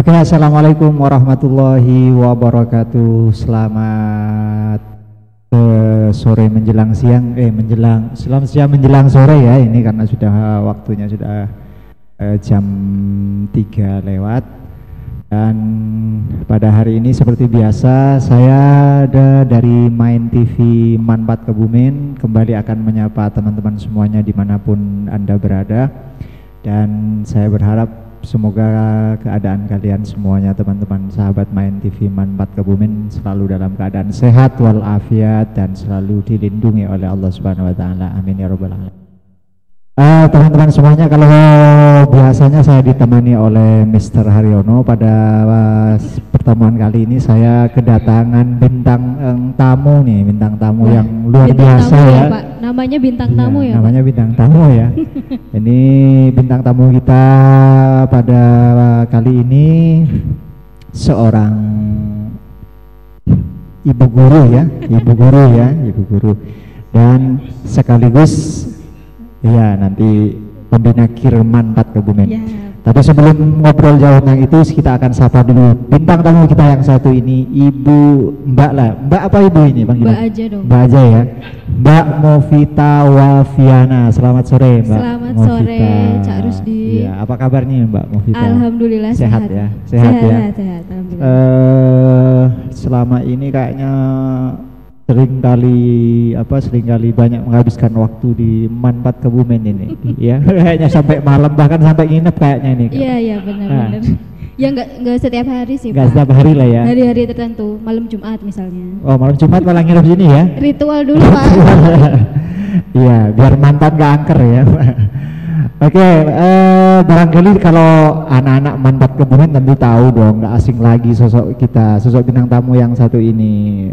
Oke, assalamualaikum warahmatullahi wabarakatuh. Selamat sore menjelang siang, selamat siang menjelang sore ya. Ini karena sudah waktunya sudah jam 3 lewat. Dan pada hari ini seperti biasa saya ada dari Main TV Manfaat Kebumen kembali akan menyapa teman-teman semuanya dimanapun Anda berada. Dan saya berharap semoga keadaan kalian semuanya teman-teman sahabat Main TV Manfaat Kebumen selalu dalam keadaan sehat walafiat dan selalu dilindungi oleh Allah Subhanahu wa taala. Amin ya rabbal alamin. Teman-teman semuanya, kalau biasanya saya ditemani oleh Mr. Haryono, pada pertemuan kali ini saya kedatangan bintang tamu nih, bintang tamu yang luar biasa ya. Pak. Namanya bintang tamu ya. Namanya Pak? Bintang tamu ya. Ini bintang tamu kita pada kali ini seorang ibu guru dan sekaligus ya nanti pembina KIR Manfaat Kebumen. Ya. Tapi sebelum ngobrol jauh tentang itu, kita akan sapa dulu bintang tamu kita yang satu ini, Ibu Mbak apa Ibu ini Bang? Mbak aja dong. Mbak aja ya. Mbak Movita Wafiana. Selamat sore Mbak. Selamat Movita. sore Cak Rusdi. Ya, apa kabarnya Mbak Movita? Alhamdulillah sehat ya. Sehat ya. Sehat, alhamdulillah. Selama ini kayaknya seringkali banyak menghabiskan waktu di Manfaat Kebumen ini. Ya, kayaknya sampai malam, bahkan sampai nginep kayaknya ini. Iya benar. Ya enggak setiap hari sih. Enggak setiap hari lah ya. Hari-hari tertentu, malam Jumat misalnya. Oh, malam Jumat malah nginep sini ya. Ritual dulu Pak. Iya, biar mantan gak angker ya. Oke, barangkali kalau anak-anak Manfaat Kebumen tentu tahu dong, nggak asing lagi sosok bintang tamu yang satu ini,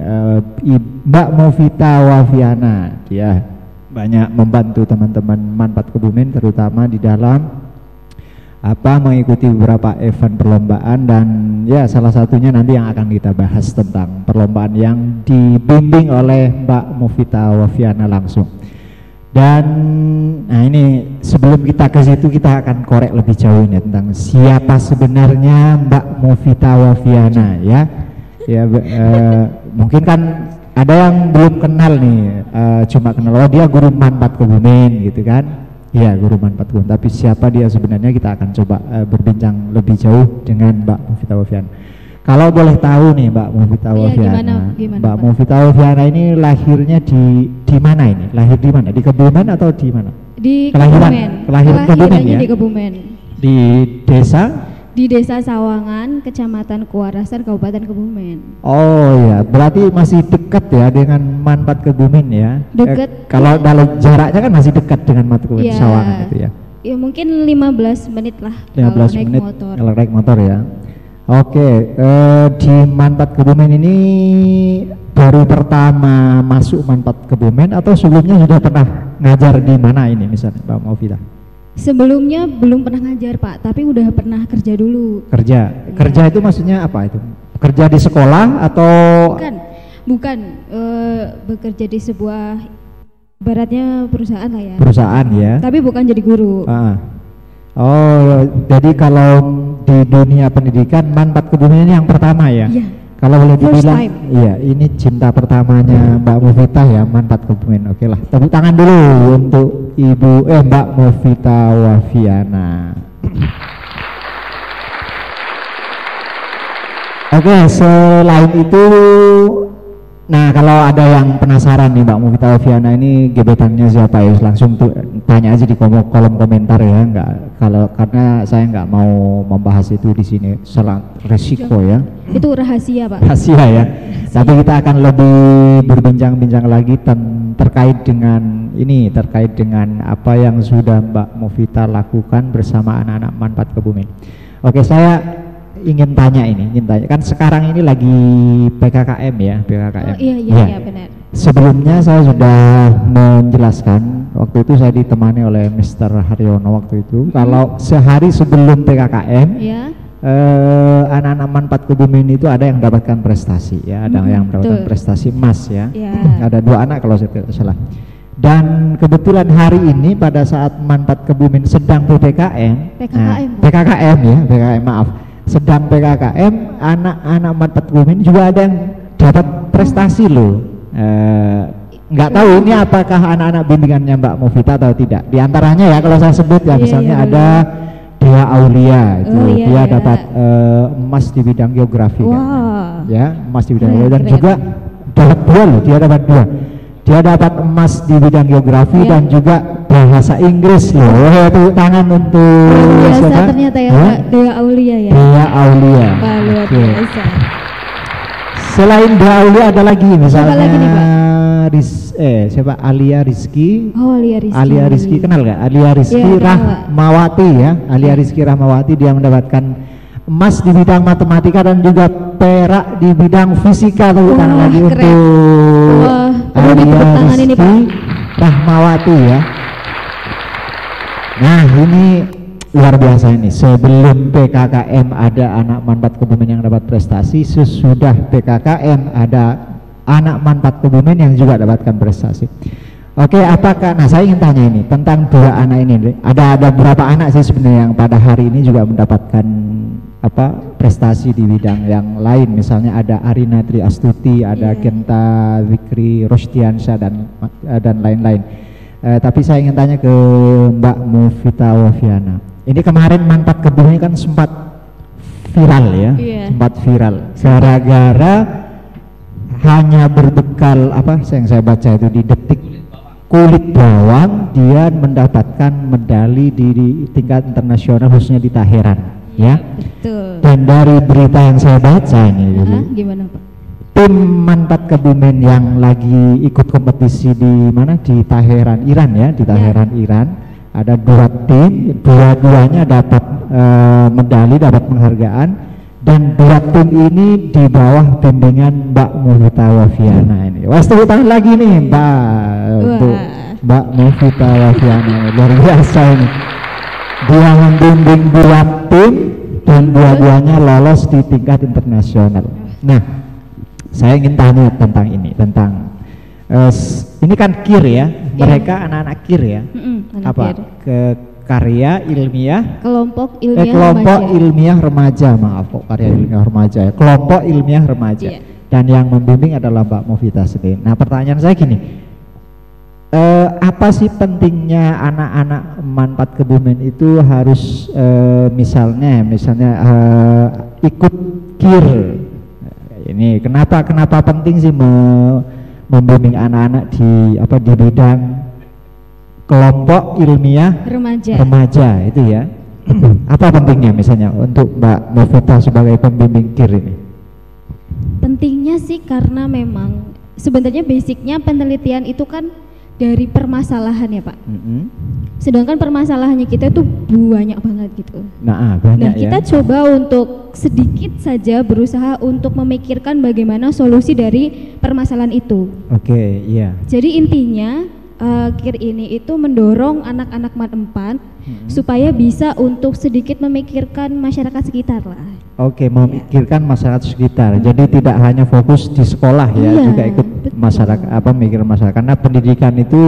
Mbak Movita Wafiana. Dia banyak membantu teman-teman Manfaat Kebumen, terutama di dalam mengikuti beberapa event perlombaan, dan ya salah satunya nanti yang akan kita bahas tentang perlombaan yang dibimbing oleh Mbak Movita Wafiana langsung. Dan nah ini sebelum kita ke situ, kita akan korek lebih jauh nih tentang siapa sebenarnya Mbak Movita Wafiana ya. Mungkin kan ada yang belum kenal nih, cuma kenal dia guru Manfaat Kebumen gitu kan. Iya, guru Manfaat Kebumen, tapi siapa dia sebenarnya kita akan coba berbincang lebih jauh dengan Mbak Movita Wafiana. Kalau boleh tahu nih Mbak Movita Wafiana, gimana, Mbak Movita Wafiana ini lahirnya di mana ini? Lahir di mana? Di Kebumen atau di mana? Di Kelahiran Kebumen ya? Di Kebumen. Di desa? Di Desa Sawangan, Kecamatan Kuarasan, Kabupaten Kebumen. Oh ya, berarti masih dekat ya dengan Manfaat Kebumen ya? Dekat. Kalau dalam jaraknya kan masih dekat dengan Manfaat Kebumen Sawangan itu ya? Ya mungkin 15 menit lah 15 menit kalau naik motor ya. Oke, di Manfaat Kebumen ini baru pertama masuk Manfaat Kebumen atau sebelumnya sudah pernah ngajar di mana ini misalnya Mbak Movita? Sebelumnya belum pernah ngajar Pak, tapi udah pernah kerja dulu. Kerja itu maksudnya apa itu? Kerja di sekolah atau? Bukan, bekerja di sebuah ibaratnya perusahaan lah ya. Perusahaan ya. Tapi bukan jadi guru. Oh, jadi kalau di dunia pendidikan Manfaat Kebumen ini yang pertama ya? Iya. Kalau boleh dibilang, iya ini cinta pertamanya Mbak Movita ya, Manfaat Kebumen. Oke lah, tepuk tangan dulu untuk Mbak Movita Wafiana. Oke, selain itu, nah kalau ada yang penasaran nih Mbak Movita Wafiana ini gebetannya siapa ya, langsung tuh tanya aja di kolom komentar ya, karena saya nggak mau membahas itu di sini, salah resiko ya. Itu rahasia Pak. Rahasia ya. Tapi kita akan lebih berbincang-bincang lagi terkait dengan apa yang sudah Mbak Movita lakukan bersama anak-anak Manfaat Kebumen. Oke, saya ingin tanya kan sekarang ini lagi PKKM ya, PKKM. Oh, iya benar. Sebelumnya saya sudah menjelaskan, waktu itu saya ditemani oleh Mr. Haryono waktu itu, kalau sehari sebelum PKKM anak-anak Manfaat Kebumen itu ada yang mendapatkan prestasi ya, ada yang mendapatkan prestasi emas ya. Ada 2 anak kalau saya tidak salah. Dan kebetulan hari ini pada saat Manfaat Kebumen sedang PKKM, maaf, sedang PKKM anak-anak manfaat kebumen juga ada yang dapat prestasi loh. Nggak tahu ini apakah anak-anak bimbingannya Mbak Mufita atau tidak. Di antaranya ya kalau saya sebut ya misalnya ada Dea Aulia itu dia dapat emas di bidang geografi kan. Ya, emas di bidang geografi dan juga dapat dua loh, dia dapat dua. Dia dapat emas di bidang geografi dan juga bahasa Inggris loh. Tepuk tangan untuk siapa? Ternyata ya Dea Aulia ya. Dea Aulia. Luar biasa. Selain Dea Aulia ada lagi misalnya lagi nih, Pak? Siapa? Alia Rizky. Oh, Alia Rizky. Alia Rizky kenal gak? Alia Rizky Rahmawati ya. Alia Rizky Rahmawati dia mendapatkan emas di bidang matematika dan juga perak di bidang fisika. Tepuk tangan lagi untuk Alia Rizky Rahmawati ya. Nah ini luar biasa ini. Sebelum PKKM ada anak manfaat kebumen yang dapat prestasi, sesudah PKKM ada anak manfaat kebumen yang juga dapatkan prestasi. Oke, apakah? Nah saya ingin tanya ini tentang dua anak ini. Ada beberapa anak sih sebenarnya yang pada hari ini juga mendapatkan prestasi di bidang yang lain. Misalnya ada Arina Tri Astuti, ada Genta Zikri Rostiansyah dan lain-lain. Tapi saya ingin tanya ke Mbak Mufita Wafiana. Ini kemarin manfaat kebumen kan sempat viral ya, sempat viral. Gara-gara hanya berbekal yang saya baca itu di Detik kulit bawang dia mendapatkan medali di tingkat internasional khususnya di Teheran ya. Betul. Dan dari berita yang saya baca ini gimana Pak? Tim manfaat kebumen yang lagi ikut kompetisi di mana di Teheran Iran ya, di Teheran Iran ada dua tim, dua-duanya dapat medali, dapat penghargaan. Dan dua tim ini di bawah bimbingan Mbak Mufita Wafiana ini. Wah, tepuk tangan lagi nih untuk Mbak Mufita Wafiana, luar biasa ini. Dia membimbing dua tim dan dua-duanya lolos di tingkat internasional. Nah, saya ingin tanya tentang ini, tentang ini kan KIR ya, mereka anak-anak KIR ya. Karya ilmiah kelompok ilmiah remaja, maaf kok karya ilmiah remaja ya, kelompok ilmiah remaja dan yang membimbing adalah Mbak Mufita sendiri. Nah pertanyaan saya gini, apa sih pentingnya anak-anak manfaat kebumen itu harus misalnya ikut KIR ini, kenapa penting sih membimbing anak-anak di bidang kelompok ilmiah remaja itu ya. Apa pentingnya misalnya untuk Mbak Mufita sebagai pembimbing KIR ini? Pentingnya sih karena memang sebenarnya basicnya penelitian itu kan dari permasalahan ya Pak. Sedangkan permasalahannya kita itu banyak banget gitu. Nah kita coba untuk sedikit saja berusaha untuk memikirkan bagaimana solusi dari permasalahan itu. Oke, iya. Jadi intinya KIR ini itu mendorong anak-anak mat 4 supaya bisa untuk sedikit memikirkan masyarakat sekitar lah. Oke, memikirkan masyarakat sekitar. Jadi tidak hanya fokus di sekolah ya, juga ikut masyarakat mikir masyarakat. Karena pendidikan itu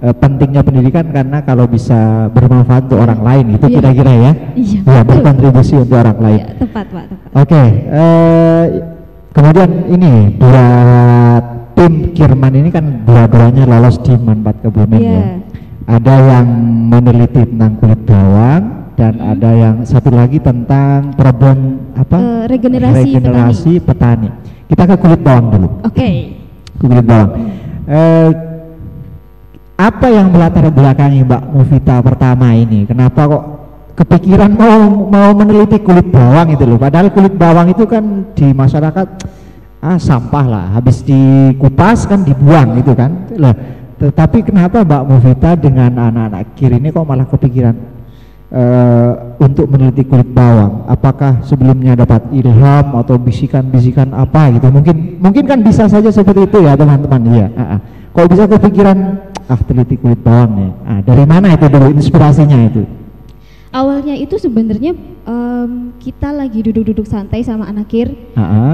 pentingnya pendidikan karena kalau bisa bermanfaat untuk orang lain itu kira-kira ya. Ya, berkontribusi untuk orang lain. Tepat Pak, tepat. Oke, kemudian ini buat tim Kirman ini kan dua-duanya lolos di manfaat kebumen ya. Ada yang meneliti tentang kulit bawang dan ada yang satu lagi tentang problem regenerasi petani. Kita ke kulit bawang dulu. Kulit bawang. Apa yang melatar belakangi Mbak Mufita pertama ini? Kenapa kok kepikiran mau meneliti kulit bawang itu loh? Padahal kulit bawang itu kan di masyarakat sampah lah, habis dikupas kan dibuang gitu kan lah. Tetapi kenapa Mbak Mufita dengan anak-anak KIR ini kok malah kepikiran untuk meneliti kulit bawang? Apakah sebelumnya dapat ilham atau bisikan-bisikan apa gitu? Mungkin kan bisa saja seperti itu ya teman-teman ya. Kok bisa kepikiran teliti kulit bawang nih? Dari mana itu dulu inspirasinya itu? Awalnya itu sebenarnya kita lagi duduk-duduk santai sama anak KIR.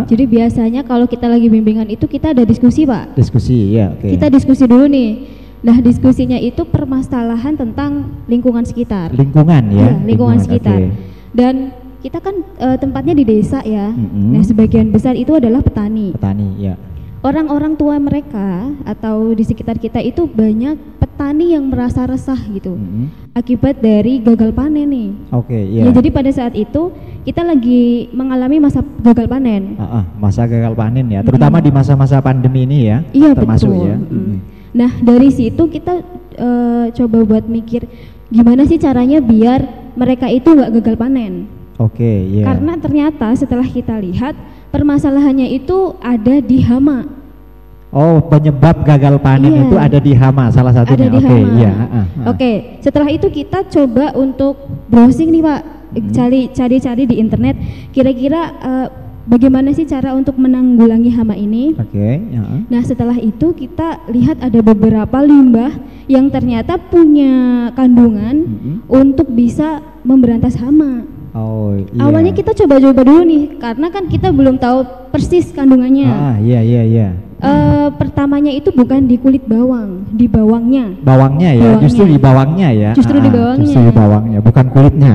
Jadi biasanya kalau kita lagi bimbingan itu kita ada diskusi Pak. Diskusi ya. Kita diskusi dulu nih. Nah diskusinya itu permasalahan tentang lingkungan sekitar. Lingkungan ya. Lingkungan sekitar. Dan kita kan tempatnya di desa ya. Nah, sebagian besar itu adalah petani. Petani, ya. Orang-orang tua mereka atau di sekitar kita itu banyak petani yang merasa resah gitu akibat dari gagal panen nih. Oke, iya. Ya, jadi pada saat itu kita lagi mengalami masa gagal panen. Masa gagal panen ya, terutama di masa-masa pandemi ini ya. Iya, termasuk betul. Ya. Nah, dari situ kita coba buat mikir gimana sih caranya biar mereka itu nggak gagal panen. Oke, iya. Karena ternyata setelah kita lihat permasalahannya itu ada di hama. Oh, penyebab gagal panen itu ada di hama salah satunya. Ada di hama. Iya. Oke, setelah itu kita coba untuk browsing nih Pak, cari-cari di internet. Kira-kira bagaimana sih cara untuk menanggulangi hama ini? Oke. Nah, setelah itu kita lihat ada beberapa limbah yang ternyata punya kandungan untuk bisa memberantas hama. Oh, iya. Awalnya kita coba-coba dulu nih, karena kan kita belum tahu persis kandungannya. Iya. Pertamanya itu bukan di kulit bawang, di bawangnya. Bawangnya ya, justru di bawangnya ya. Justru di bawangnya. Justru di bawangnya, bukan kulitnya.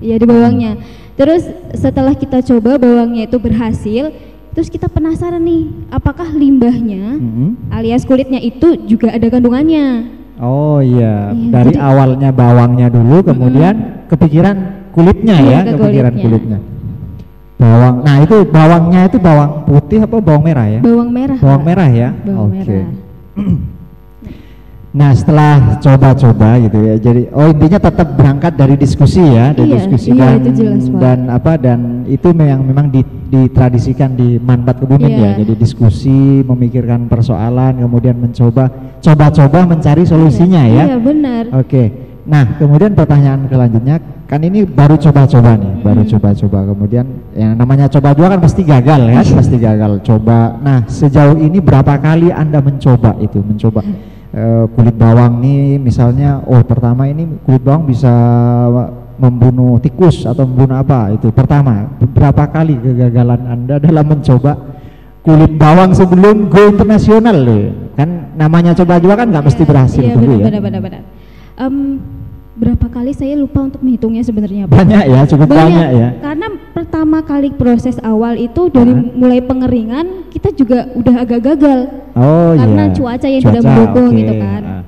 Iya di bawangnya. Terus setelah kita coba bawangnya itu berhasil, terus kita penasaran nih, apakah limbahnya alias kulitnya itu juga ada kandungannya? Oh iya, dari awalnya bawangnya dulu, kemudian kepikiran kulitnya ya, kepikiran kulitnya. Bawang, nah itu bawangnya itu bawang putih apa bawang merah ya? Bawang merah. Bawang merah ya. Oke. Nah setelah coba-coba gitu ya, jadi intinya tetap berangkat dari diskusi ya, dari diskusi dan itu memang ditradisikan di Manfaat Kebumen ya, jadi diskusi, memikirkan persoalan, kemudian coba-coba mencari solusinya ya. Iya benar. Oke. Nah kemudian pertanyaan selanjutnya, kan ini baru coba-coba nih, baru coba-coba, kemudian yang namanya coba juga kan pasti gagal ya, pasti gagal. Coba. Nah sejauh ini berapa kali Anda mencoba kulit bawang nih misalnya, pertama ini kulit bawang bisa membunuh tikus atau membunuh apa, itu pertama. Berapa kali kegagalan Anda dalam mencoba kulit bawang sebelum go internasional loh? Kan namanya coba juga kan nggak mesti berhasil dulu ya. Benar. Berapa kali saya lupa untuk menghitungnya sebenarnya Pak. Banyak ya, cukup banyak ya. Karena pertama kali proses awal itu dari mulai pengeringan kita juga udah agak gagal. Karena cuaca yang tidak mendukung gitu kan.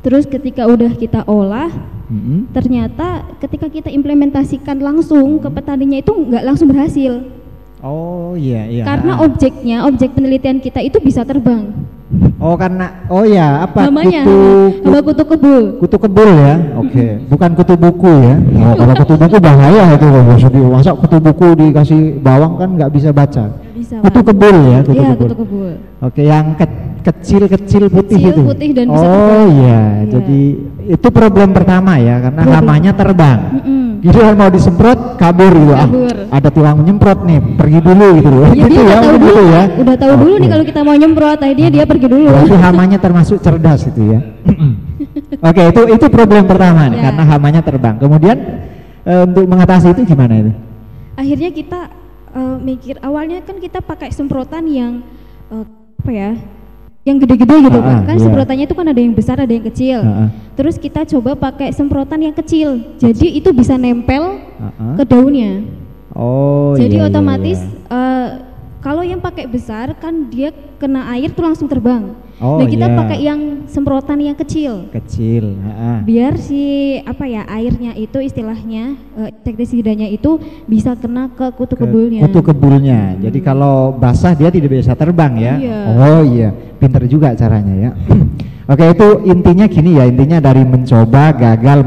Terus ketika udah kita olah, ternyata ketika kita implementasikan langsung ke petaninya itu nggak langsung berhasil. Oh iya. Karena objek penelitian kita itu bisa terbang. Namanya kutu kebul. Kutu kebul ya. Oke. Bukan kutu buku ya. Kalau kutu buku bahaya itu. Masa kutu buku dikasih bawang kan nggak bisa baca. Kutu kebul ya. Kutu kebul. Oke, yang kecil putih itu. Putih dan bisa terbang. Iya. Jadi itu problem pertama ya, karena hamanya terbang. Jadi kalau mau disemprot kabur gitu. Ada tukang menyemprot nih, pergi dulu gitu loh. Gitu ya, udah tahu dulu nih kalau kita mau nyemprot, akhirnya dia pergi dulu. Berarti hamanya termasuk cerdas itu ya. Oke, itu problem pertama nih, karena hamanya terbang. Kemudian untuk mengatasi itu gimana itu? Akhirnya kita mikir, awalnya kan kita pakai semprotan yang yang gede-gede gitu kan semprotannya itu kan ada yang besar ada yang kecil. Terus kita coba pakai semprotan yang kecil, jadi itu bisa nempel ke daunnya. Jadi otomatis kalau yang pakai besar kan dia kena air tuh langsung terbang. Nah kita pakai yang semprotan yang kecil. Biar si airnya itu istilahnya insektisidanya itu bisa kena ke kutu kebulnya. Jadi kalau basah dia tidak bisa terbang ya. Pinter juga caranya ya. Oke, itu intinya gini ya, intinya dari mencoba gagal.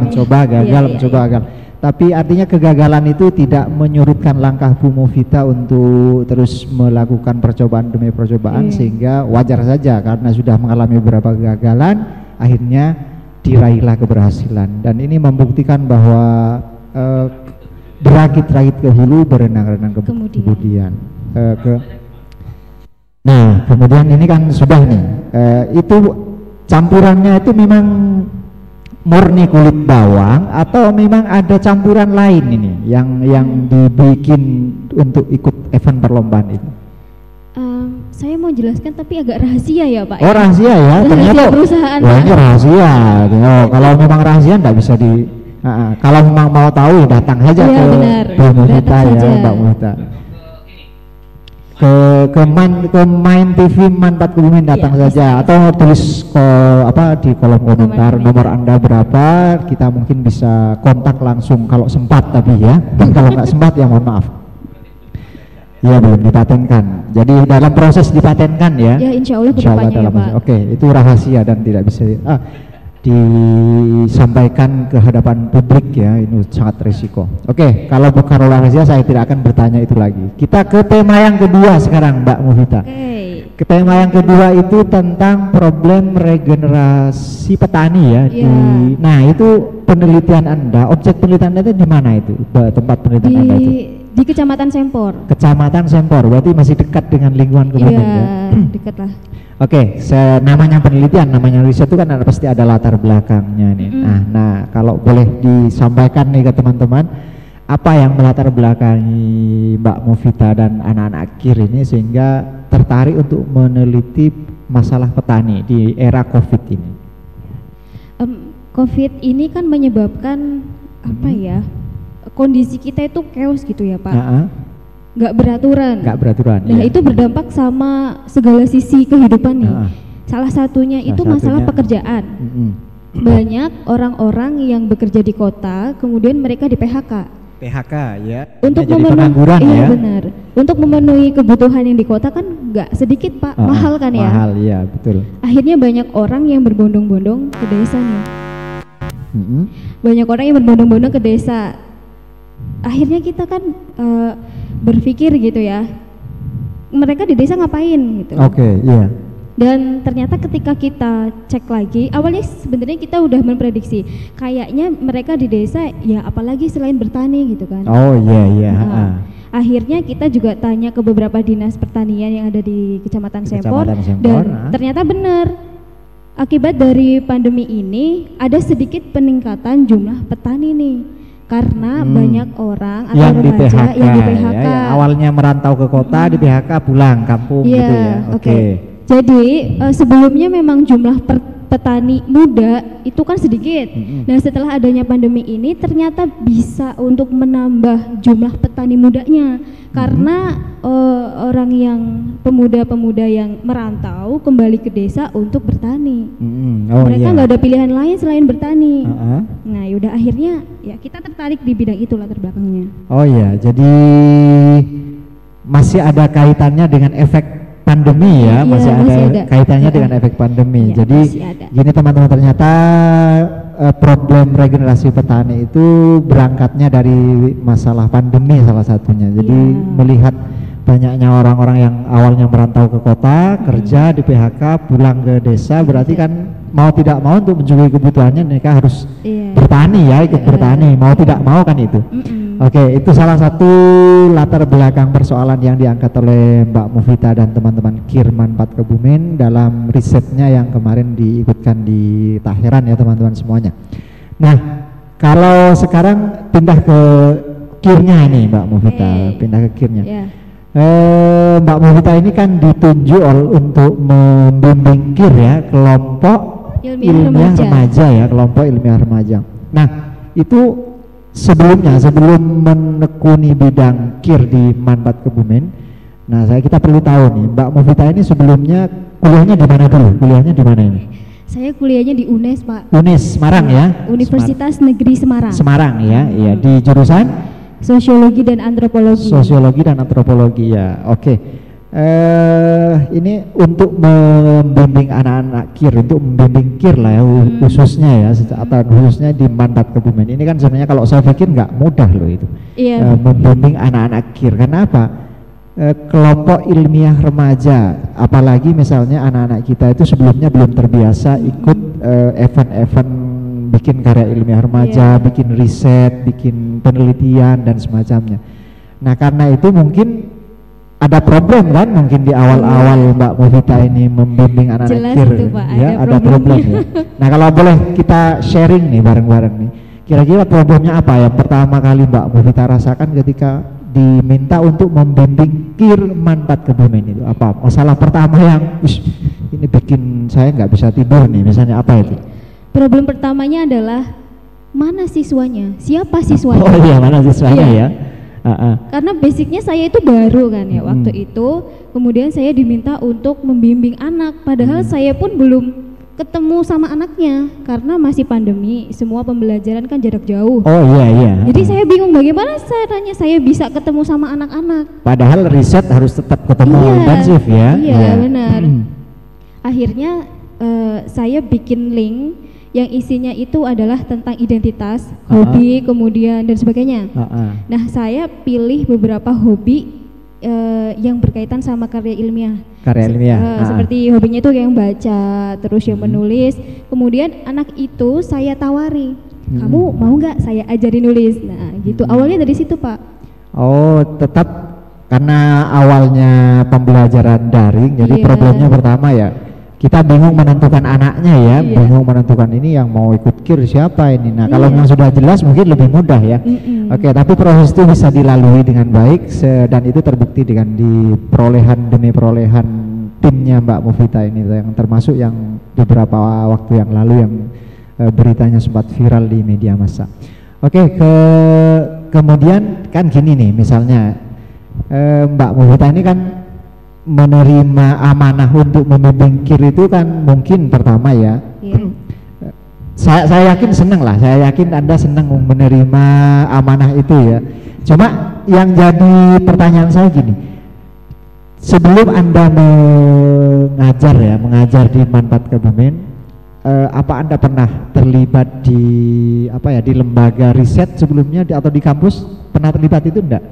Tapi artinya kegagalan itu tidak menyurutkan langkah Bu Movita untuk terus melakukan percobaan demi percobaan, sehingga wajar saja karena sudah mengalami beberapa kegagalan, akhirnya diraihlah keberhasilan. Dan ini membuktikan bahwa berakit-rakit ke hulu, berenang-renang ke kemudian. Nah, kemudian ini kan sudah nih, itu campurannya itu memang murni kulit bawang atau memang ada campuran lain ini yang dibikin untuk ikut event perlombaan itu? Saya mau jelaskan tapi agak rahasia ya Pak. Rahasia ya? Ternyata perusahaan. Ini rahasia. Kalau memang rahasia nggak bisa Kalau memang mau tahu datang saja ya, ke Bu Mufita ya, Mbak Mufita. Ke Main TV Man 4 Kebumen datang saja, atau tulis di kolom komentar nomor Anda berapa, kita mungkin bisa kontak langsung kalau sempat, tapi ya kalau nggak sempat ya mohon maaf. Ya belum dipatenkan. Jadi dalam proses dipatenkan ya. Ya insya Allah kedepannya ya Pak. Oke, itu rahasia dan tidak bisa disampaikan ke hadapan publik ya, ini sangat risiko. Oke, kalau bukan rahasia saya tidak akan bertanya itu lagi. Kita ke tema yang kedua sekarang Mbak Mufita. Ke tema yang kedua itu tentang problem regenerasi petani ya. Nah itu penelitian Anda, objek penelitian Anda itu di mana itu? Tempat penelitian Anda itu? Di Kecamatan Sempor. Kecamatan Sempor, berarti masih dekat dengan lingkungan Kebumen ya? Dekat lah. Oke, namanya penelitian, namanya riset itu kan pasti ada latar belakangnya nih. Nah, kalau boleh disampaikan nih ke teman-teman, apa yang melatar belakangi Mbak Mufita dan anak-anak KIR ini sehingga tertarik untuk meneliti masalah petani di era COVID ini? COVID ini kan menyebabkan apa ya? Kondisi kita itu chaos gitu ya Pak. Nggak beraturan. Nah itu berdampak sama segala sisi kehidupan nih. Salah satunya itu masalah pekerjaan. Banyak orang-orang yang bekerja di kota, kemudian mereka di PHK. PHK ya. Untuk memenuhi, iya benar. Untuk memenuhi kebutuhan yang di kota kan nggak sedikit Pak, mahal kan ya. Mahal ya betul. Akhirnya banyak orang yang berbondong-bondong ke desa nih. Banyak orang yang berbondong-bondong ke desa. Akhirnya kita kan berpikir gitu ya, mereka di desa ngapain gitu. Iya. Dan ternyata ketika kita cek lagi, awalnya sebenarnya kita udah memprediksi kayaknya mereka di desa ya apalagi selain bertani gitu kan. Akhirnya kita juga tanya ke beberapa dinas pertanian yang ada di Kecamatan Sempor, dan ternyata benar, akibat dari pandemi ini ada sedikit peningkatan jumlah petani nih. Karena banyak orang atau yang remaja yang di PHK ya, awalnya merantau ke kota di PHK pulang kampung gitu ya. Jadi sebelumnya memang jumlah petani muda itu kan sedikit. Nah setelah adanya pandemi ini ternyata bisa untuk menambah jumlah petani mudanya karena orang yang pemuda-pemuda yang merantau kembali ke desa untuk bertani. Mereka nggak ada pilihan lain selain bertani. Nah yaudah akhirnya ya kita tertarik di bidang itu latar belakangnya. Jadi masih ada kaitannya dengan efek pandemi ya, masih ada kaitannya dengan efek pandemi. Jadi gini teman-teman, ternyata problem regenerasi petani itu berangkatnya dari masalah pandemi salah satunya. Jadi melihat banyaknya orang-orang yang awalnya merantau ke kota, kerja di PHK, pulang ke desa, berarti kan mau tidak mau untuk mencukupi kebutuhannya mereka harus bertani ya, ikut bertani, mau tidak mau kan itu. Itu salah satu latar belakang persoalan yang diangkat oleh Mbak Mufita dan teman-teman KIR Man 4 Kebumen dalam risetnya yang kemarin diikutkan di Tahiran ya teman-teman semuanya. Nah, kalau sekarang pindah ke KIR-nya ini Mbak Mufita, pindah ke KIR-nya. Mbak Mufita ini kan ditunjuk untuk membimbing KIR ya, kelompok ilmiah remaja ya, kelompok ilmiah remaja. Nah, itu sebelum menekuni bidang KIR di Man 4 Kebumen, nah kita perlu tahu nih, Mbak Mufita ini sebelumnya kuliahnya di mana dulu? Kuliahnya di mana ini? Saya kuliahnya di UNES Pak. UNES Semarang ya? Universitas Negeri Semarang. Semarang ya, di jurusan? Sosiologi dan Antropologi. Sosiologi dan Antropologi ya, ini untuk membimbing anak-anak KIR, untuk membimbing KIR lah ya, khususnya ya, atau khususnya di Man 4 Kebumen. Ini kan sebenarnya kalau saya pikir nggak mudah loh itu, membimbing anak-anak KIR. Kenapa? Kelompok ilmiah remaja, apalagi misalnya anak-anak kita itu sebelumnya belum terbiasa ikut event-event bikin karya ilmiah remaja, bikin riset, bikin penelitian dan semacamnya. Nah karena itu mungkin ada problem kan, mungkin di awal-awal Mbak Mufita ini membimbing anak-anak KIR ya, ada problem ya. Nah kalau boleh kita sharing nih bareng-bareng nih, kira-kira problemnya apa yang pertama kali Mbak Mufita rasakan ketika diminta untuk membimbing KIR Man 4 Kebumen itu? Apa masalah pertama yang ini bikin saya nggak bisa tidur nih, misalnya apa itu? Problem pertamanya adalah mana siswanya, siapa siswanya. Oh iya, mana siswanya ya. Karena basicnya saya itu baru kan ya waktu itu, kemudian saya diminta untuk membimbing anak, padahal saya pun belum ketemu sama anaknya karena masih pandemi, semua pembelajaran kan jarak jauh. Oh iya. Jadi saya bingung bagaimana caranya saya bisa ketemu sama anak-anak. Padahal riset harus tetap ketemu intensif ya. Iya benar. Akhirnya saya bikin link yang isinya itu adalah tentang identitas, hobi, kemudian dan sebagainya. Nah saya pilih beberapa hobi yang berkaitan sama karya ilmiah. Seperti hobinya itu yang baca, terus yang menulis. Kemudian anak itu saya tawari, kamu mau nggak saya ajarin nulis? Nah gitu, awalnya dari situ Pak. Oh tetap karena awalnya pembelajaran daring, jadi problemnya pertama ya kita bingung menentukan anaknya ya, bingung menentukan ini yang mau ikut KIR siapa ini. Nah kalau yang sudah jelas mungkin lebih mudah ya. Oke, tapi proses itu bisa dilalui dengan baik dan itu terbukti dengan di perolehan demi perolehan timnya Mbak Mufita ini, yang termasuk yang beberapa waktu yang lalu yang beritanya sempat viral di media massa. Oke, kemudian kan gini nih, misalnya Mbak Mufita ini kan menerima amanah untuk membimbing KIR itu kan mungkin pertama ya. Saya yakin senang lah, saya yakin Anda senang menerima amanah itu ya. Cuma yang jadi pertanyaan saya gini, sebelum Anda mengajar di Manfaat Kebumen, apa Anda pernah terlibat di di lembaga riset sebelumnya atau di kampus, pernah terlibat itu enggak?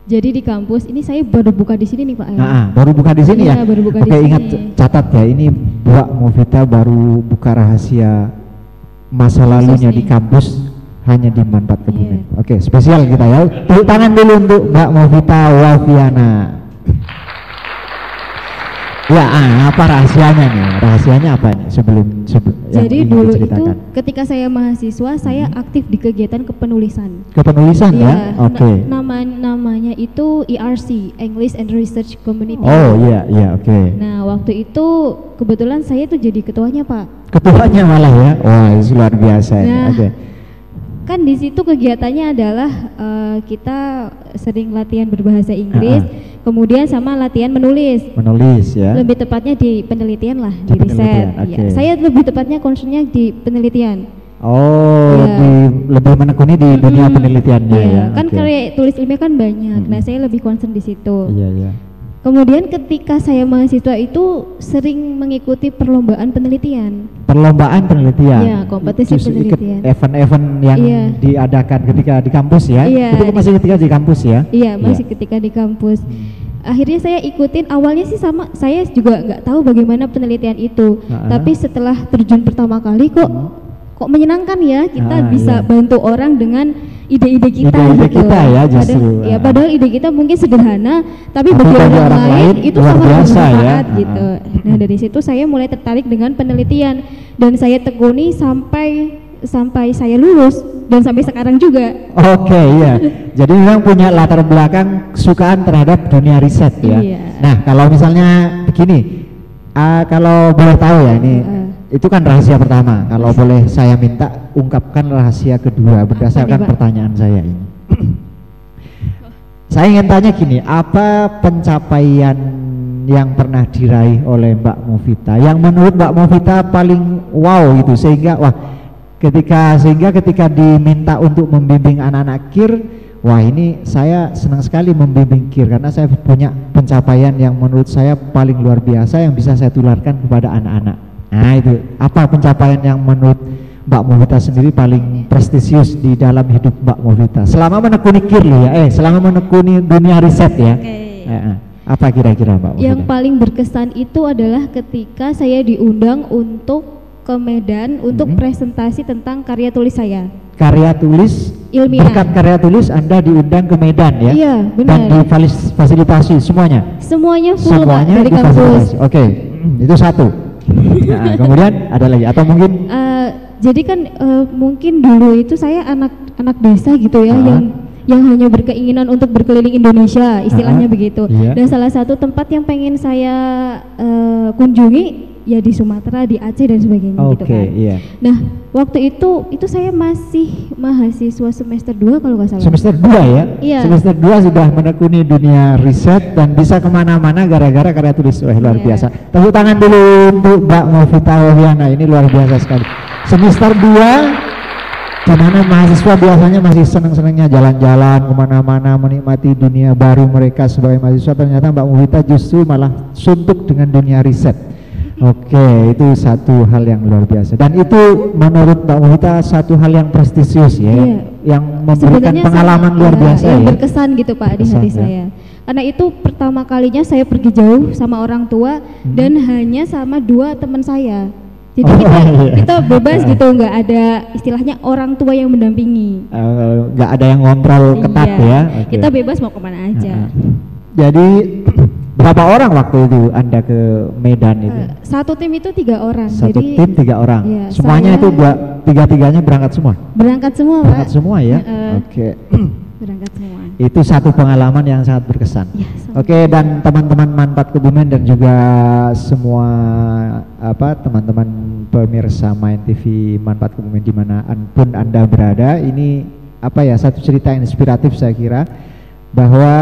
Jadi di kampus ini saya baru buka di sini nih Pak ya. Baru buka di sini ya. Baru buka Oke, ingat catat ya, ini Mbak Mufita baru buka rahasia masa lalunya di kampus hanya di Manfaat Kebumen. Oke, spesial kita ya. Tepuk tangan dulu untuk Mbak Mufita Wafiana. Ya, apa rahasianya nih? Rahasianya apa nih sebelum Jadi dulu itu ketika saya mahasiswa saya aktif di kegiatan kepenulisan. Kepenulisan ya? Oke. Namanya itu ERC, English and Research Community. Oh iya, oke. Nah waktu itu kebetulan saya tuh jadi ketuanya Pak. Ketuanya malah ya? Wah itu luar biasa ya. Oke. Kan di situ kegiatannya adalah kita sering latihan berbahasa Inggris, kemudian sama latihan menulis ya. Lebih tepatnya di penelitian lah, di riset. Ya, saya lebih tepatnya concernnya di penelitian. Lebih menekuni di dunia penelitiannya ya. Kan karya tulis ilmiah kan banyak. Nah saya lebih concern di situ. Iya. Kemudian ketika saya mahasiswa itu sering mengikuti perlombaan penelitian. Iya, kompetisi penelitian. Event-event yang diadakan ketika di kampus ya. Itu masih ketika di kampus ya. Iya, masih ketika di kampus. Akhirnya saya ikutin, awalnya sih sama, saya juga nggak tahu bagaimana penelitian itu. Tapi setelah terjun pertama kali kok menyenangkan ya, kita bisa bantu orang dengan ide-ide kita kita ya justru. Padahal ide kita mungkin sederhana, tapi bagi orang lain itu sangat bermanfaat gitu. Nah dari situ saya mulai tertarik dengan penelitian dan saya tekuni sampai saya lulus dan sampai sekarang juga. Oke, iya. Jadi memang punya latar belakang kesukaan terhadap dunia riset ya. Nah kalau misalnya begini, kalau boleh tahu ya ini. Itu kan rahasia pertama. Kalau boleh saya minta ungkapkan rahasia kedua berdasarkan pertanyaan saya ini. Saya ingin tanya gini, apa pencapaian yang pernah diraih oleh Mbak Mufita yang menurut Mbak Mufita paling wow gitu sehingga ketika diminta untuk membimbing anak-anak KIR, wah ini saya senang sekali membimbing KIR karena saya punya pencapaian yang menurut saya paling luar biasa yang bisa saya tularkan kepada anak-anak. Nah itu, apa pencapaian yang menurut Mbak Mufita sendiri paling prestisius di dalam hidup Mbak Mufita selama menekuni KIR ya, selama menekuni dunia riset ya. Apa kira-kira Mbak Mufita? Yang paling berkesan itu adalah ketika saya diundang untuk ke Medan untuk presentasi tentang karya tulis saya. Karya tulis ilmiah. Berkat karya tulis Anda diundang ke Medan ya? Iya benar. Dan difasilitasi semuanya? Semuanya full dari kampus. Oke, itu satu. Nah, kemudian ada lagi atau mungkin jadi kan mungkin dulu itu saya anak desa gitu ya, yang hanya berkeinginan untuk berkeliling Indonesia istilahnya begitu. Dan salah satu tempat yang pengen saya kunjungi di Sumatera, di Aceh dan sebagainya gitu kan. Iya. Nah, waktu itu saya masih mahasiswa semester 2 kalau nggak salah. Semester 2 ya? Iya. Semester 2 sudah menekuni dunia riset dan bisa kemana-mana gara-gara karya tulis. Wah, luar biasa. Tepuk tangan dulu untuk Mbak Mufita Wahyana, ini luar biasa sekali. Semester 2 di mana mahasiswa biasanya masih senang-senangnya jalan-jalan kemana-mana menikmati dunia baru mereka sebagai mahasiswa, ternyata Mbak Mufita justru malah suntuk dengan dunia riset. Oke, itu satu hal yang luar biasa dan itu menurut Mbak Mufita satu hal yang prestisius ya, yang memberikan pengalaman luar biasa yang ya, berkesan gitu Pak di hati saya. Karena itu pertama kalinya saya pergi jauh sama orang tua dan hanya sama 2 teman saya. Jadi kita bebas gitu, nggak ada istilahnya orang tua yang mendampingi. Nggak ada yang ngontrol ketat ya. Kita bebas mau kemana aja. Jadi berapa orang waktu itu Anda ke Medan itu? Satu tim itu 3 orang. Satu jadi, tim 3 orang. Iya, semuanya itu tiga-tiganya berangkat semua? Berangkat semua Pak. Berangkat semua ya? Oke. Berangkat semua. Itu satu pengalaman yang sangat berkesan. Ya, Oke, dan teman-teman Manfaat Kebumen dan juga semua teman-teman pemirsa Main TV Manfaat Kebumen dimanapun Anda berada, ini satu cerita inspiratif saya kira, bahwa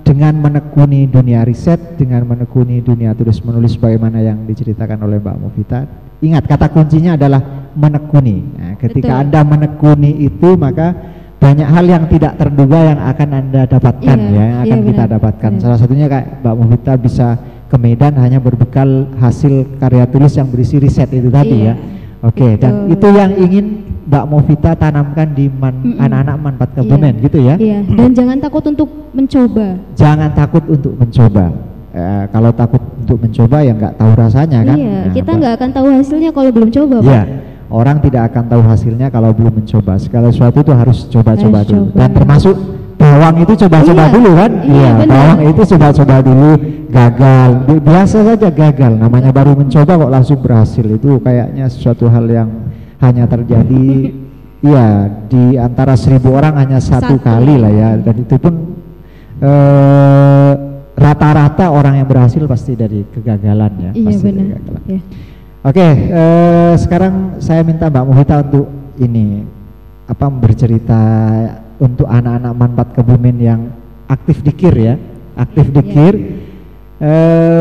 dengan menekuni dunia riset, dengan menekuni dunia tulis menulis bagaimana yang diceritakan oleh Mbak Mufita, ingat kata kuncinya adalah menekuni. Nah, ketika Anda menekuni itu, maka banyak hal yang tidak terduga yang akan Anda dapatkan yang akan kita dapatkan. Salah satunya kayak Mbak Mufita bisa ke Medan hanya berbekal hasil karya tulis yang berisi riset itu tadi ya. Oke, dan itu yang ingin Mbak Mufita tanamkan di anak-anak Manfaat Kebumen gitu ya. Iya, dan jangan takut untuk mencoba. Jangan takut untuk mencoba. Kalau takut untuk mencoba ya nggak tahu rasanya kan. Iya, kita nggak akan tahu hasilnya kalau belum coba Pak. Iya. Orang tidak akan tahu hasilnya kalau belum mencoba. Segala sesuatu itu harus coba-coba dulu. Dan termasuk bawang itu coba-coba dulu kan? Iya, bawang itu coba-coba dulu, gagal. Biasa saja gagal. Namanya baru mencoba kok langsung berhasil. Itu kayaknya sesuatu hal yang hanya terjadi di antara 1000 orang hanya satu kali lah ya. Dan itu pun rata-rata orang yang berhasil pasti dari kegagalan ya. Iya, pasti benar. kegagalan. Iya. Oke, sekarang saya minta Mbak Mufita untuk bercerita untuk anak-anak Manfaat Kebumen yang aktif di KIR ya, aktif di KIR.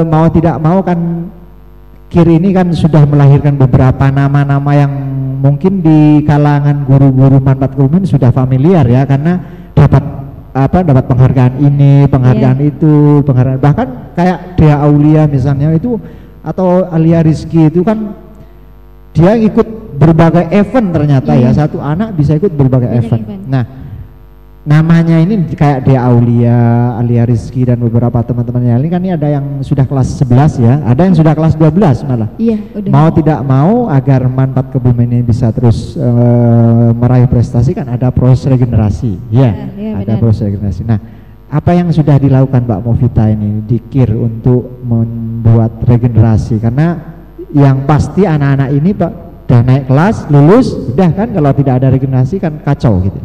Mau tidak mau kan KIR ini kan sudah melahirkan beberapa nama-nama yang mungkin di kalangan guru-guru Manfaat Kebumen sudah familiar ya, karena dapat penghargaan ini, penghargaan itu, penghargaan bahkan kayak Dea Aulia misalnya itu, atau Alia Rizky itu kan dia ikut berbagai event ternyata ya, satu anak bisa ikut berbagai event. Nah, namanya ini kayak Dea Aulia, Alia Rizky dan beberapa teman-temannya ini kan, ini ada yang sudah kelas 11 ya, ada yang sudah kelas 12 malah. Iya, udah. Mau tidak mau agar Manfaat Kebumen ini bisa terus meraih prestasi kan ada proses regenerasi. Ada proses regenerasi. Nah, apa yang sudah dilakukan Mbak Mufita ini di KIR untuk membuat regenerasi? Karena yang pasti anak-anak ini Pak udah naik kelas, lulus, udah kan, kalau tidak ada regenerasi kan kacau gitu.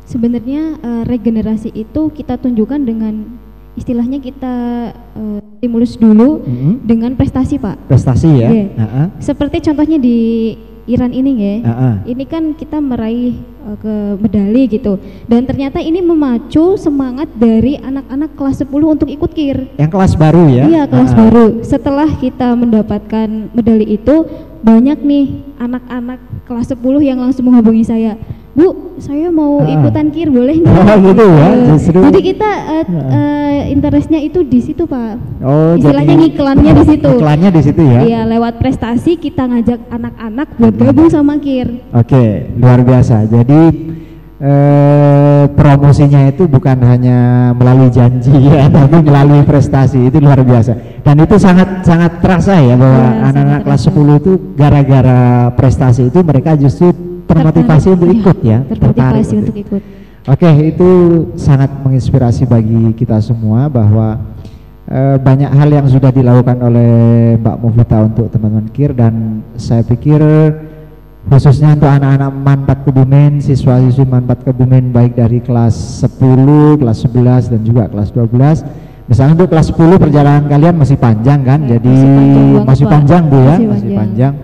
Sebenarnya regenerasi itu kita tunjukkan dengan istilahnya kita stimulus dulu dengan prestasi Pak. Prestasi ya. Seperti contohnya di Iran ini ya. Ini kan kita meraih ke medali gitu, dan ternyata ini memacu semangat dari anak-anak kelas 10 untuk ikut KIR. Yang kelas baru ya? Iya, kelas baru. Setelah kita mendapatkan medali itu, banyak nih anak-anak kelas 10 yang langsung menghubungi saya, Bu, saya mau ikutan KIR, boleh nggak? Oh gitu ya, justru. Jadi kita interestnya itu di situ Pak. Oh, istilahnya ngiklannya di situ. Iklannya di situ ya? Iya, lewat prestasi kita ngajak anak-anak buat gabung sama KIR. Oke, luar biasa. Jadi promosinya itu bukan hanya melalui janji ya, tapi melalui prestasi. Itu luar biasa. Dan itu sangat terasa ya, bahwa anak-anak kelas 10 itu gara-gara prestasi itu mereka justru termotivasi untuk ikut ya, termotivasi untuk ikut. Oke, itu sangat menginspirasi bagi kita semua bahwa banyak hal yang sudah dilakukan oleh Mbak Mufita untuk teman-teman KIR, dan saya pikir khususnya untuk anak-anak Manfaat Kebumen, siswa-siswi Manfaat Kebumen baik dari kelas 10, kelas 11 dan juga kelas 12, Misalnya untuk kelas 10 perjalanan kalian masih panjang kan, jadi masih panjang Bu ya, masih panjang.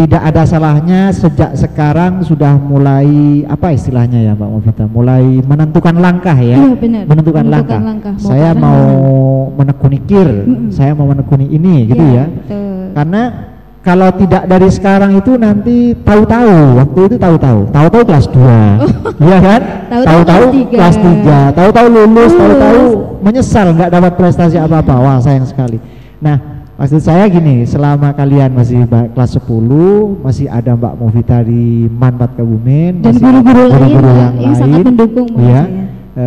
Tidak ada salahnya sejak sekarang sudah mulai apa istilahnya ya Mbak Mufita, mulai menentukan langkah ya. Iya, benar. Menentukan langkah. Saya mau menekuni KIR, saya mau menekuni ini gitu ya. Karena kalau tidak dari sekarang itu nanti tahu-tahu, waktu itu tahu-tahu kelas 2, iya kan? Tahu-tahu kelas 3, tahu-tahu lulus, tahu-tahu menyesal nggak dapat prestasi apa-apa, wah sayang sekali. Nah, maksud saya gini, selama kalian masih kelas 10, masih ada Mbak Mufita di Manfaat Kebumen, dan guru-guru yang sangat mendukung ya,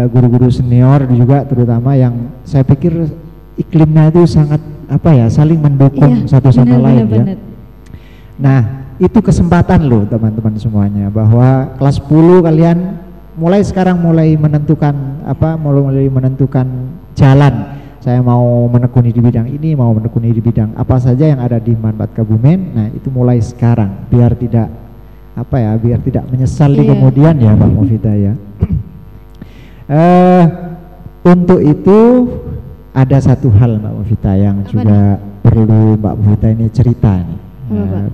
guru-guru senior juga terutama yang saya pikir iklimnya itu sangat apa ya, saling mendukung satu sama lain ya. Nah, itu kesempatan loh teman-teman semuanya, bahwa kelas 10 kalian mulai sekarang mulai menentukan mulai menentukan jalan. Saya mau menekuni di bidang ini, mau menekuni di bidang apa saja yang ada di Manfaat Kebumen. Nah, itu mulai sekarang biar tidak biar tidak menyesal di kemudian ya Mbak Mufita ya. Untuk itu ada satu hal Mbak Mufita yang juga perlu Mbak Mufita ini cerita nih.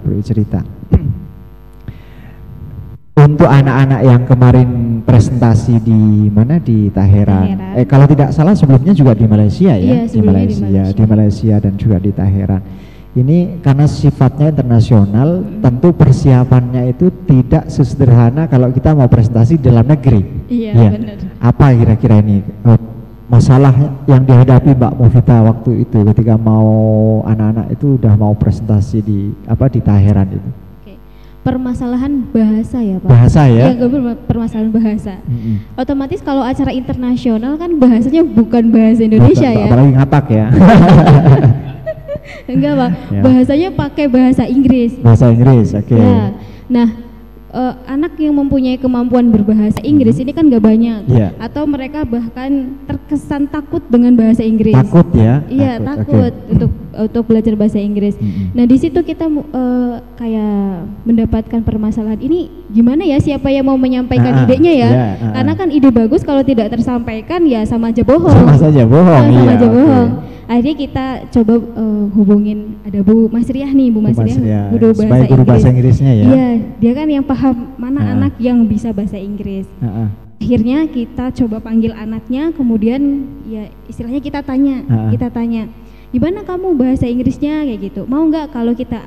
Perlu cerita. Untuk anak-anak yang kemarin presentasi di mana, di Taheran. Kalau tidak salah sebelumnya juga di Malaysia ya, di Malaysia dan juga di Taheran. Ini karena sifatnya internasional, tentu persiapannya itu tidak sesederhana kalau kita mau presentasi di dalam negeri. Iya. Benar. Apa kira-kira ini masalah yang dihadapi Mbak Mufita waktu itu ketika mau anak-anak itu udah mau presentasi di Taheran itu? Permasalahan bahasa ya Pak. Bahasa ya? Iya, permasalahan bahasa. Otomatis kalau acara internasional kan bahasanya bukan bahasa Indonesia ya. Apalagi ngapak ya. Enggak Pak, bahasanya pakai bahasa Inggris. Bahasa Inggris, oke. Ya. Nah, anak yang mempunyai kemampuan berbahasa Inggris ini kan gak banyak, atau mereka bahkan terkesan takut dengan bahasa Inggris. Takut ya? Iya, takut untuk belajar bahasa Inggris. Nah, di situ kita kayak mendapatkan permasalahan ini, gimana ya, siapa yang mau menyampaikan idenya ya? Karena kan ide bagus kalau tidak tersampaikan ya sama aja bohong. Sama saja bohong. Sama aja bohong. Akhirnya kita coba hubungin, ada Bu Mas Riah nih, Bu Mas Riah, guru bahasa Inggrisnya ya. Iya, dia kan yang paham mana anak yang bisa bahasa Inggris. Akhirnya kita coba panggil anaknya, kemudian ya istilahnya kita tanya, gimana kamu bahasa Inggrisnya kayak gitu. Mau nggak kalau kita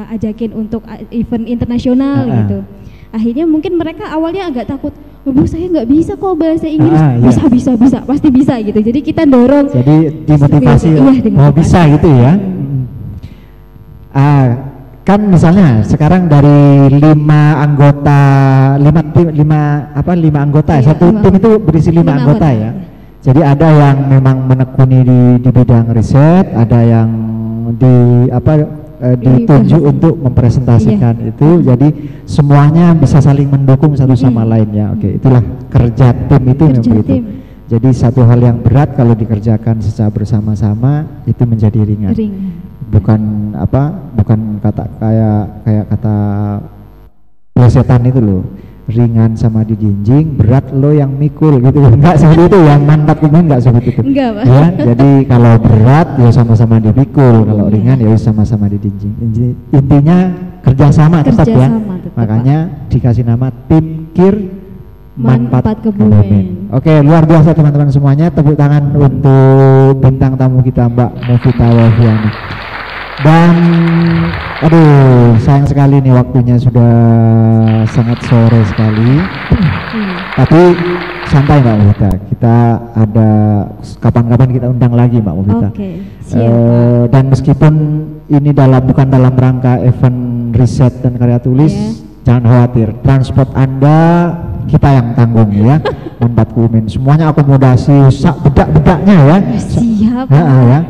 ajakin untuk event internasional gitu. Akhirnya mungkin mereka awalnya agak takut, Bu saya nggak bisa kok bahasa Inggris. Bisa, pasti bisa gitu. Jadi kita dorong. Jadi dimotivasi, mau bisa gitu ya. Kan misalnya sekarang dari 5 anggota, 5 anggota, satu tim itu berisi 5 anggota ya. Jadi ada yang memang menekuni di bidang riset, ada yang ditunjuk untuk mempresentasikan itu, jadi semuanya bisa saling mendukung satu sama lain ya. Oke, itulah kerja tim itu memang begitu. Jadi satu hal yang berat kalau dikerjakan secara bersama-sama itu menjadi ringan. Bukan kayak kata plesetan itu loh, ringan sama dijinjing, berat lo yang mikul gitu. Enggak seperti itu, yang Manfaat Kebumen enggak seperti itu. Enggak, Pak. Ya, jadi kalau berat ya sama-sama dipikul, kalau ringan ya sama-sama dijinjing. Intinya kerjasama tetap ya. Makanya dikasih nama tim KIR Manfaat Kebumen. Oke, luar biasa teman-teman semuanya. Tepuk tangan untuk bintang tamu kita Mbak Mufita Wafiani. Dan sayang sekali nih waktunya sudah sangat sore sekali. Tapi santai Mbak Mufita, kita ada kapan-kapan kita undang lagi Mbak Mufita. Siap, dan meskipun ini bukan dalam rangka event riset dan karya tulis, jangan khawatir, transport Anda kita yang tanggung ya. Manfaat Kebumen semuanya akomodasi bedak-bedaknya ya. Siap. Ya.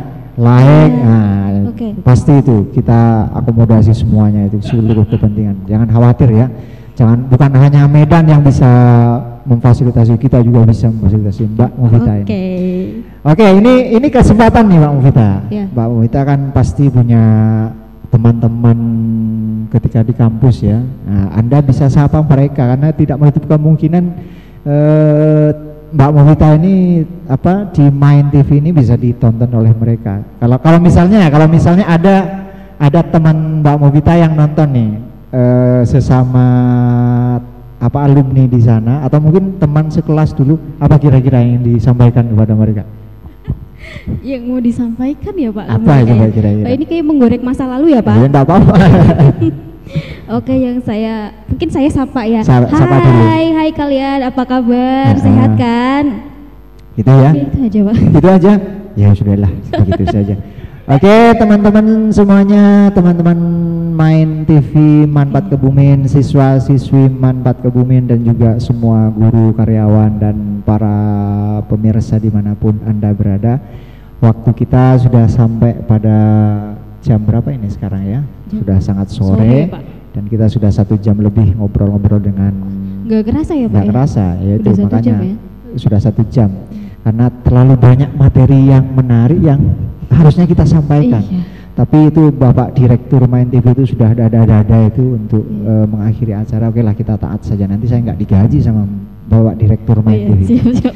Pasti itu kita akomodasi semuanya, itu seluruh kepentingan. Jangan khawatir ya. Bukan hanya Medan yang bisa memfasilitasi, kita juga bisa memfasilitasi Mbak Mufita ini. Oke, ini kesempatan nih Mbak Mufita. Mbak Mufita kan pasti punya teman-teman ketika di kampus ya. Nah, Anda bisa sapa mereka karena tidak menutup kemungkinan Mbak Movita ini apa di Main TV ini bisa ditonton oleh mereka. Kalau misalnya ada teman Mbak Movita yang nonton nih sesama apa alumni di sana atau mungkin teman sekelas dulu, apa kira-kira yang disampaikan kepada mereka? Yang mau disampaikan ya Pak? Apa itu kira-kira? Pak ini kayak menggoreng masa lalu ya Pak? Ya enggak apa-apa. Oke, yang mungkin saya sapa ya. Sapa dulu. Hai kalian, apa kabar? Sehat kan? Gitu ya. Oke, itu aja Pak. Gitu aja. Ya sudahlah, begitu saja. Oke, teman-teman semuanya, teman-teman Main TV Manfaat Kebumen, siswa-siswi Manfaat Kebumen dan juga semua guru, karyawan dan para pemirsa dimanapun Anda berada. Waktu kita sudah sampai pada jam berapa ini sekarang ya? Sudah sangat sore dan kita sudah 1 jam lebih ngobrol-ngobrol dengan. Gak kerasa ya Pak? Gak kerasa, ya itu makanya ya? Sudah 1 jam. Karena terlalu banyak materi yang menarik yang harusnya kita sampaikan. Iya. Tapi itu Bapak Direktur Main TV itu sudah ada itu untuk mengakhiri acara. Oke lah, kita taat saja. Nanti saya nggak digaji sama Bapak Direktur Main TV. Siap.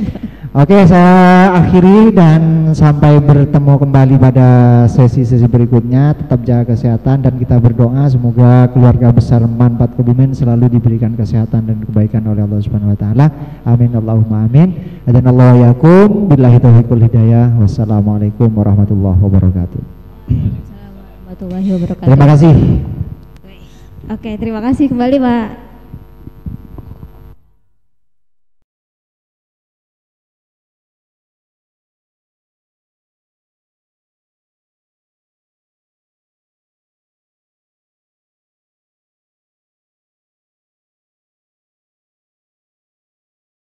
Oke, saya akhiri dan sampai bertemu kembali pada sesi-sesi berikutnya. Tetap jaga kesehatan dan kita berdoa semoga keluarga besar Manfaat Kebumen selalu diberikan kesehatan dan kebaikan oleh Allah Subhanahu wa taala. Amin Allahumma amin. Adanallahu yakum billahi taufiq wal hidayah. Wassalamualaikum warahmatullahi wabarakatuh. Warahmatullahi wabarakatuh. Terima kasih. Oke, terima kasih kembali Pak.